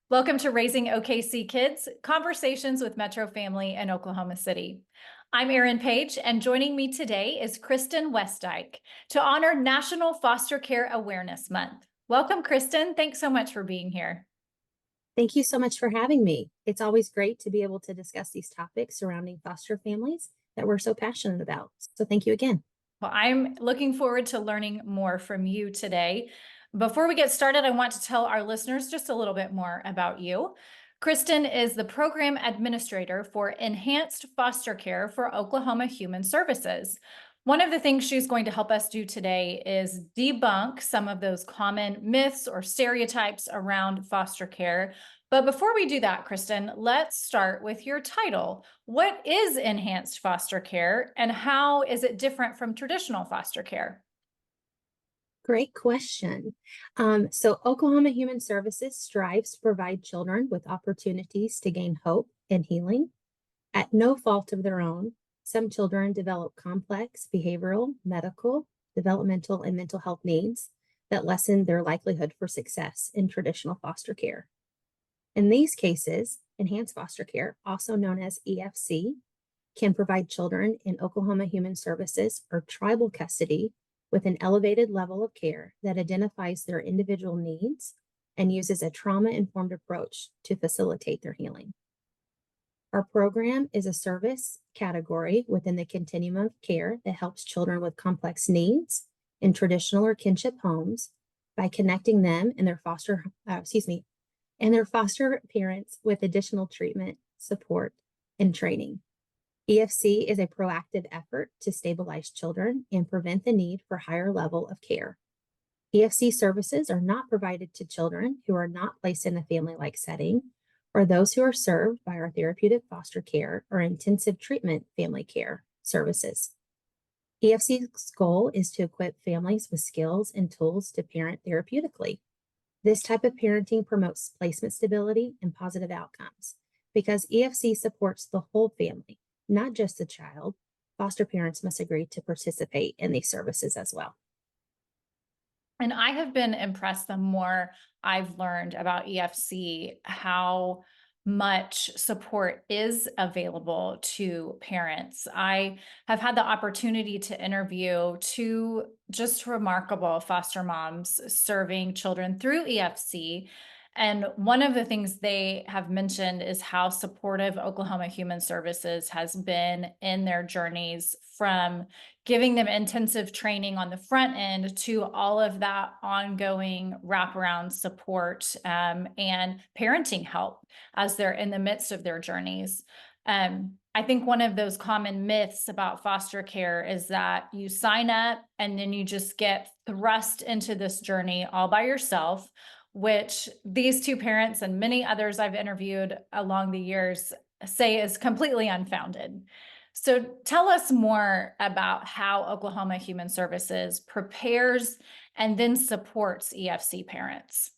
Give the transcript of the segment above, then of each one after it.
Welcome to Raising OKC Kids, Conversations with Metro Family in Oklahoma City. I'm Erin Page, and joining me today is Christen Westdyke to honor National Foster Care Awareness Month. Welcome, Christen. Thanks so much for being here. Thank you so much for having me. It's always great to be able to discuss these topics surrounding foster families that we're so passionate about. So thank you again. Well, I'm looking forward to learning more from you today. Before we get started, I want to tell our listeners just a little bit more about you. Christen is the program administrator for Enhanced Foster Care for Oklahoma Human Services. One of the things she's going to help us do today is debunk some of those common myths or stereotypes around foster care. But before we do that, Christen, let's start with your title. What is enhanced foster care and how is it different from traditional foster care? Great question. So Oklahoma Human Services strives to provide children with opportunities to gain hope and healing. At no fault of their own, some children develop complex behavioral, medical, developmental, and mental health needs that lessen their likelihood for success in traditional foster care. In these cases, enhanced foster care, also known as EFC, can provide children in Oklahoma Human Services or tribal custody with an elevated level of care that identifies their individual needs and uses a trauma-informed approach to facilitate their healing. Our program is a service category within the continuum of care that helps children with complex needs in traditional or kinship homes by connecting them and their foster parents with additional treatment, support, and training. EFC is a proactive effort to stabilize children and prevent the need for higher level of care. EFC services are not provided to children who are not placed in a family-like setting or those who are served by our therapeutic foster care or intensive treatment family care services. EFC's goal is to equip families with skills and tools to parent therapeutically. This type of parenting promotes placement stability and positive outcomes. Because EFC supports the whole family, not just the child, foster parents must agree to participate in these services as well. And I have been impressed the more I've learned about EFC, how much support is available to parents. I have had the opportunity to interview two just remarkable foster moms serving children through EFC. And one of the things they have mentioned is how supportive Oklahoma Human Services has been in their journeys, from giving them intensive training on the front end to all of that ongoing wraparound support and parenting help as they're in the midst of their journeys. I think one of those common myths about foster care is that you sign up and then you just get thrust into this journey all by yourself, which these two parents and many others I've interviewed along the years say is completely unfounded. So tell us more about how Oklahoma Human Services prepares and then supports EFC parents.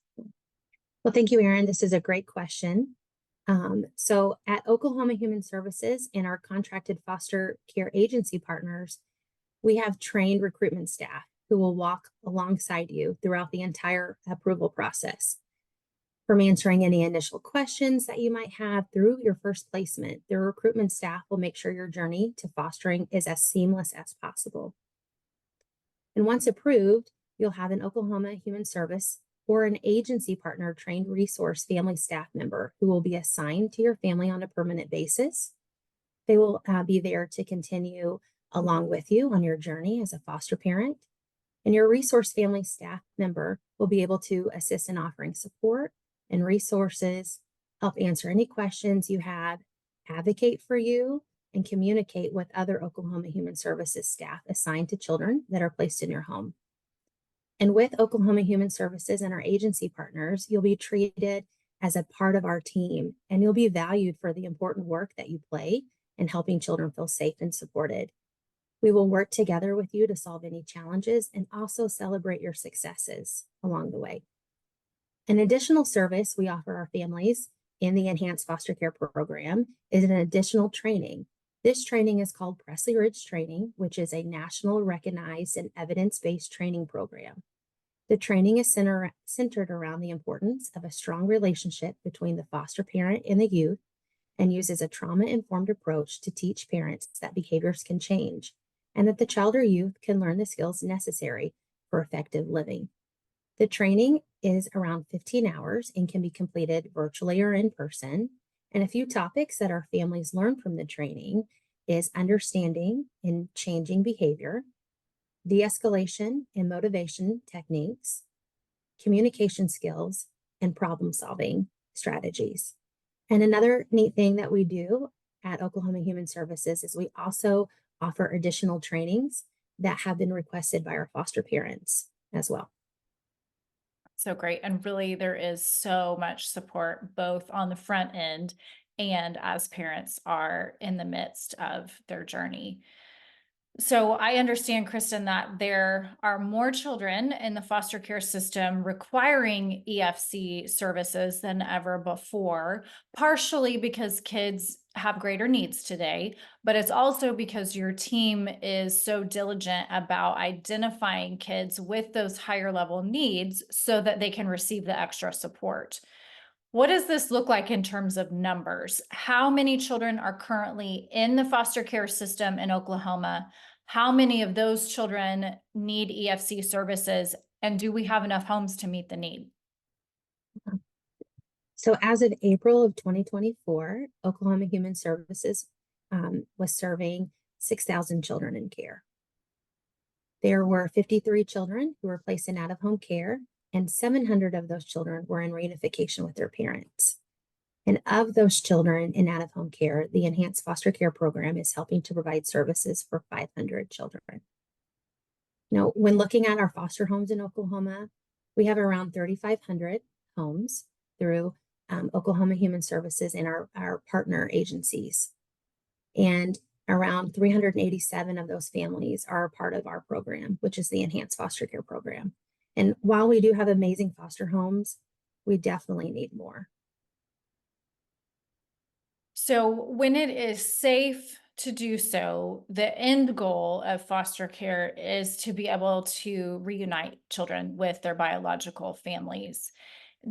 Well, thank you, Erin. This is a great question. So at Oklahoma Human Services and our contracted foster care agency partners, we have trained recruitment staff who will walk alongside you throughout the entire approval process. From answering any initial questions that you might have through your first placement, the recruitment staff will make sure your journey to fostering is as seamless as possible. And once approved, you'll have an Oklahoma Human Service or an agency partner trained resource family staff member who will be assigned to your family on a permanent basis. They will be there to continue along with you on your journey as a foster parent. And your resource family staff member will be able to assist in offering support and resources, help answer any questions you have, advocate for you, and communicate with other Oklahoma Human Services staff assigned to children that are placed in your home. And with Oklahoma Human Services and our agency partners, you'll be treated as a part of our team, and you'll be valued for the important work that you play in helping children feel safe and supported. We will work together with you to solve any challenges and also celebrate your successes along the way. An additional service we offer our families in the Enhanced Foster Care Program is an additional training. This training is called Presley Ridge Training, which is a national recognized and evidence-based training program. The training is centered around the importance of a strong relationship between the foster parent and the youth and uses a trauma informed approach to teach parents that behaviors can change and that the child or youth can learn the skills necessary for effective living. The training is around 15 hours and can be completed virtually or in person. And a few topics that our families learn from the training is understanding and changing behavior, de-escalation and motivation techniques, communication skills, and problem solving strategies. And another neat thing that we do at Oklahoma Human Services is we also offer additional trainings that have been requested by our foster parents as well. So great. And really, there is so much support both on the front end and as parents are in the midst of their journey. So I understand, Kristen, that there are more children in the foster care system requiring EFC services than ever before, partially because kids have greater needs today, but it's also because your team is so diligent about identifying kids with those higher level needs so that they can receive the extra support. What does this look like in terms of numbers? How many children are currently in the foster care system in Oklahoma? How many of those children need EFC services? And do we have enough homes to meet the need? So as of April of 2024, Oklahoma Human Services was serving 6,000 children in care. There were 53 children who were placed in out-of-home care, and 700 of those children were in reunification with their parents. And of those children in out-of-home care, the Enhanced Foster Care Program is helping to provide services for 500 children. Now, when looking at our foster homes in Oklahoma, we have around 3,500 homes through Oklahoma Human Services and our partner agencies. And around 387 of those families are a part of our program, which is the Enhanced Foster Care Program. And while we do have amazing foster homes, we definitely need more. So when it is safe to do so, the end goal of foster care is to be able to reunite children with their biological families.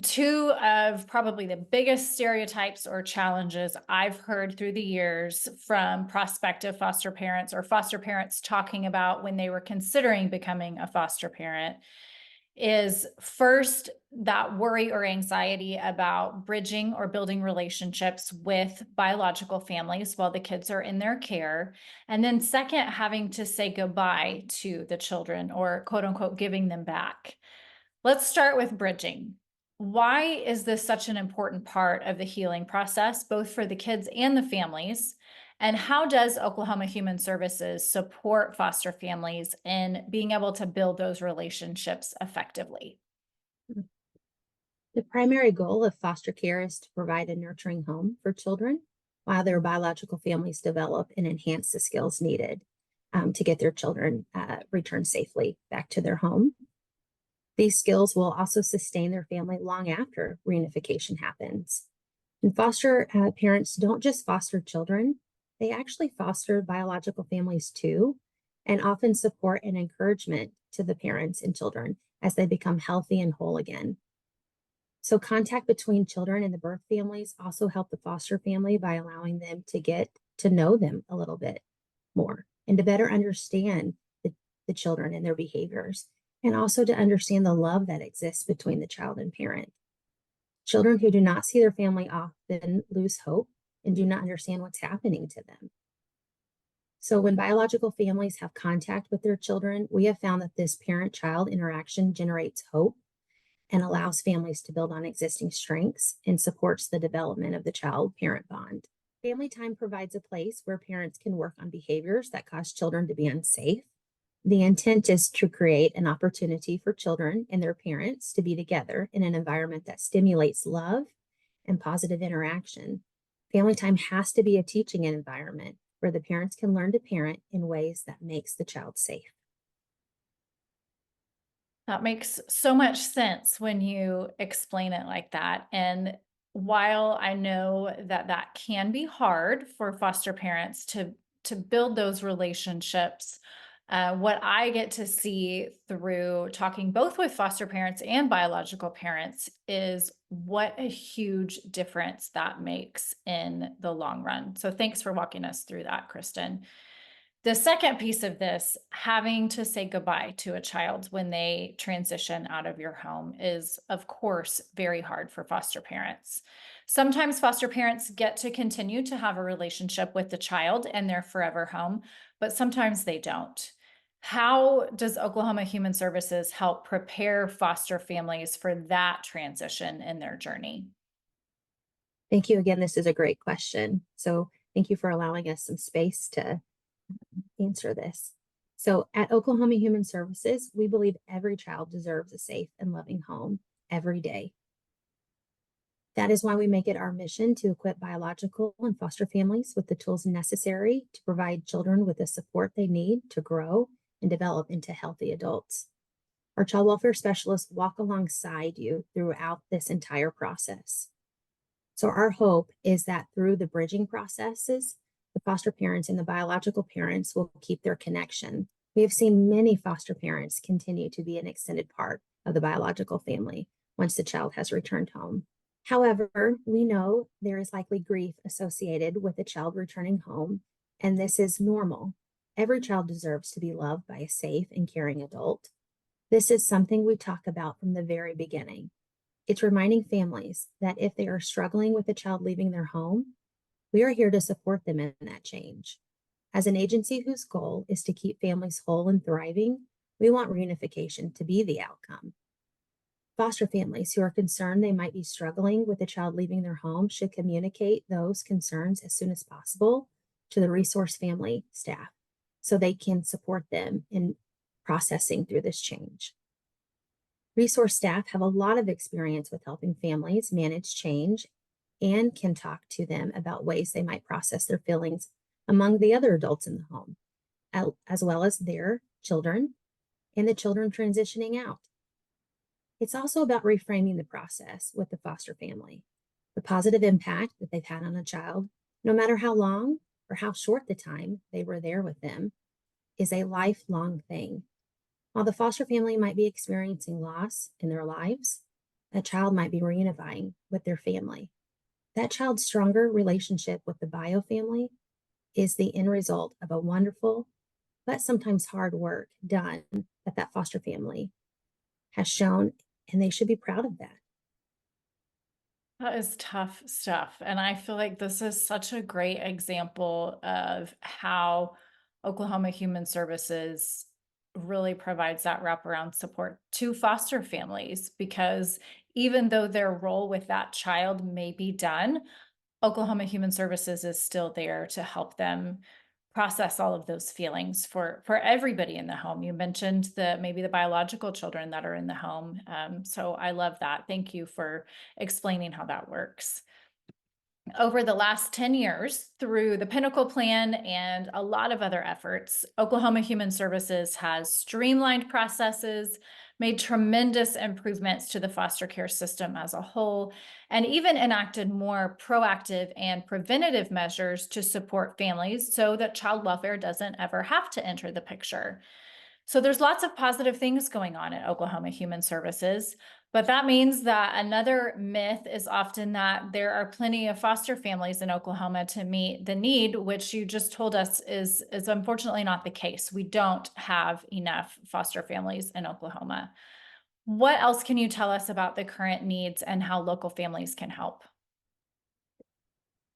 Two of probably the biggest stereotypes or challenges I've heard through the years from prospective foster parents or foster parents talking about when they were considering becoming a foster parent is first that worry or anxiety about bridging or building relationships with biological families while the kids are in their care. And then second, having to say goodbye to the children or quote unquote giving them back. Let's start with bridging. Why is this such an important part of the healing process, both for the kids and the families? And how does Oklahoma Human Services support foster families in being able to build those relationships effectively? The primary goal of foster care is to provide a nurturing home for children while their biological families develop and enhance the skills needed to get their children returned safely back to their home. These skills will also sustain their family long after reunification happens. And foster parents don't just foster children, they actually foster biological families too, and often support and encouragement to the parents and children as they become healthy and whole again. So contact between children and the birth families also help the foster family by allowing them to get to know them a little bit more and to better understand the children and their behaviors, and also to understand the love that exists between the child and parent. Children who do not see their family often lose hope and do not understand what's happening to them. So when biological families have contact with their children, we have found that this parent-child interaction generates hope and allows families to build on existing strengths and supports the development of the child-parent bond. Family time provides a place where parents can work on behaviors that cause children to be unsafe. The intent is to create an opportunity for children and their parents to be together in an environment that stimulates love and positive interaction. Family time has to be a teaching environment where the parents can learn to parent in ways that makes the child safe. That makes so much sense when you explain it like that. And while I know that that can be hard for foster parents to build those relationships, What I get to see through talking both with foster parents and biological parents is what a huge difference that makes in the long run. So, thanks for walking us through that, Kristen. The second piece of this, having to say goodbye to a child when they transition out of your home is, of course, very hard for foster parents. Sometimes foster parents get to continue to have a relationship with the child and their forever home, but sometimes they don't. How does Oklahoma Human Services help prepare foster families for that transition in their journey? Thank you again. This is a great question. So thank you for allowing us some space to answer this. So at Oklahoma Human Services, we believe every child deserves a safe and loving home every day. That is why we make it our mission to equip biological and foster families with the tools necessary to provide children with the support they need to grow and develop into healthy adults. Our child welfare specialists walk alongside you throughout this entire process. So our hope is that through the bridging processes, the foster parents and the biological parents will keep their connection. We have seen many foster parents continue to be an extended part of the biological family once the child has returned home. However, we know there is likely grief associated with a child returning home, and this is normal. Every child deserves to be loved by a safe and caring adult. This is something we talk about from the very beginning. It's reminding families that if they are struggling with a child leaving their home, we are here to support them in that change. As an agency whose goal is to keep families whole and thriving, we want reunification to be the outcome. Foster families who are concerned they might be struggling with a child leaving their home should communicate those concerns as soon as possible to the resource family staff so they can support them in processing through this change. Resource staff have a lot of experience with helping families manage change and can talk to them about ways they might process their feelings among the other adults in the home, as well as their children and the children transitioning out. It's also about reframing the process with the foster family. The positive impact that they've had on a child, no matter how long or how short the time they were there with them, is a lifelong thing. While the foster family might be experiencing loss in their lives, that child might be reunifying with their family. That child's stronger relationship with the bio family is the end result of a wonderful, but sometimes hard work done that foster family has shown, and they should be proud of that. That is tough stuff. And I feel like this is such a great example of how Oklahoma Human Services really provides that wraparound support to foster families because even though their role with that child may be done, Oklahoma Human Services is still there to help them process all of those feelings for everybody in the home. You mentioned the maybe the biological children that are in the home. So I love that. Thank you for explaining how that works. Over the last 10 years, through the Pinnacle Plan and a lot of other efforts, Oklahoma Human Services has streamlined processes, made tremendous improvements to the foster care system as a whole, and even enacted more proactive and preventative measures to support families so that child welfare doesn't ever have to enter the picture. So there's lots of positive things going on at Oklahoma Human Services, but that means that another myth is often that there are plenty of foster families in Oklahoma to meet the need, which you just told us is unfortunately not the case. We don't have enough foster families in Oklahoma. What else can you tell us about the current needs and how local families can help?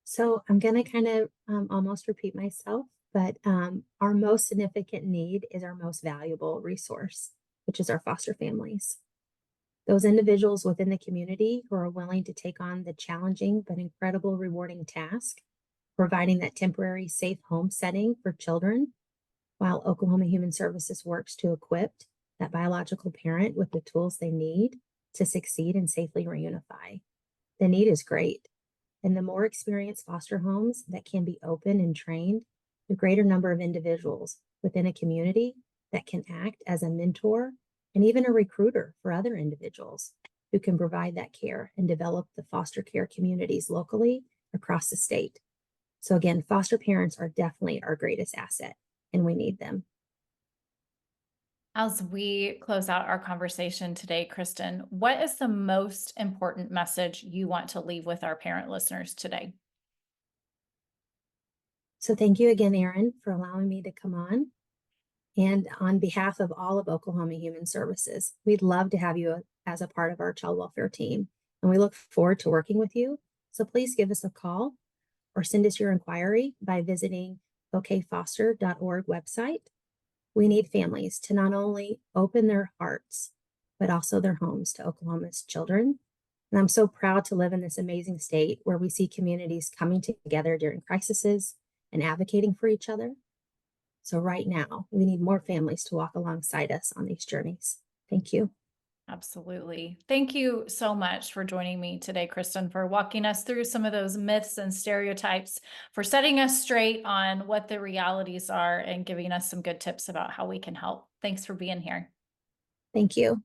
So I'm going to kind of almost repeat myself, but our most significant need is our most valuable resource, which is our foster families. Those individuals within the community who are willing to take on the challenging but incredible rewarding task, providing that temporary safe home setting for children, while Oklahoma Human Services works to equip that biological parent with the tools they need to succeed and safely reunify. The need is great. And the more experienced foster homes that can be open and trained, the greater number of individuals within a community that can act as a mentor and even a recruiter for other individuals who can provide that care and develop the foster care communities locally across the state. So again, foster parents are definitely our greatest asset and we need them. As we close out our conversation today, Kristen, what is the most important message you want to leave with our parent listeners today? So thank you again, Erin, for allowing me to come on. And on behalf of all of Oklahoma Human Services, we'd love to have you as a part of our child welfare team. And we look forward to working with you. So please give us a call or send us your inquiry by visiting okfoster.org website. We need families to not only open their hearts, but also their homes to Oklahoma's children. And I'm so proud to live in this amazing state where we see communities coming together during crises and advocating for each other. So right now, we need more families to walk alongside us on these journeys. Thank you. Absolutely. Thank you so much for joining me today, Kristen, for walking us through some of those myths and stereotypes, for setting us straight on what the realities are and giving us some good tips about how we can help. Thanks for being here. Thank you.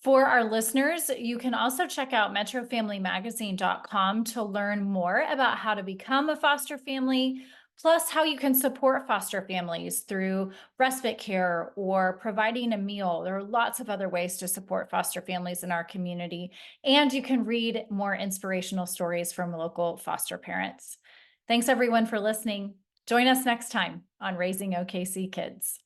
For our listeners, you can also check out metrofamilymagazine.com to learn more about how to become a foster family, plus how you can support foster families through respite care or providing a meal. There are lots of other ways to support foster families in our community, and you can read more inspirational stories from local foster parents. Thanks everyone for listening. Join us next time on Raising OKC Kids.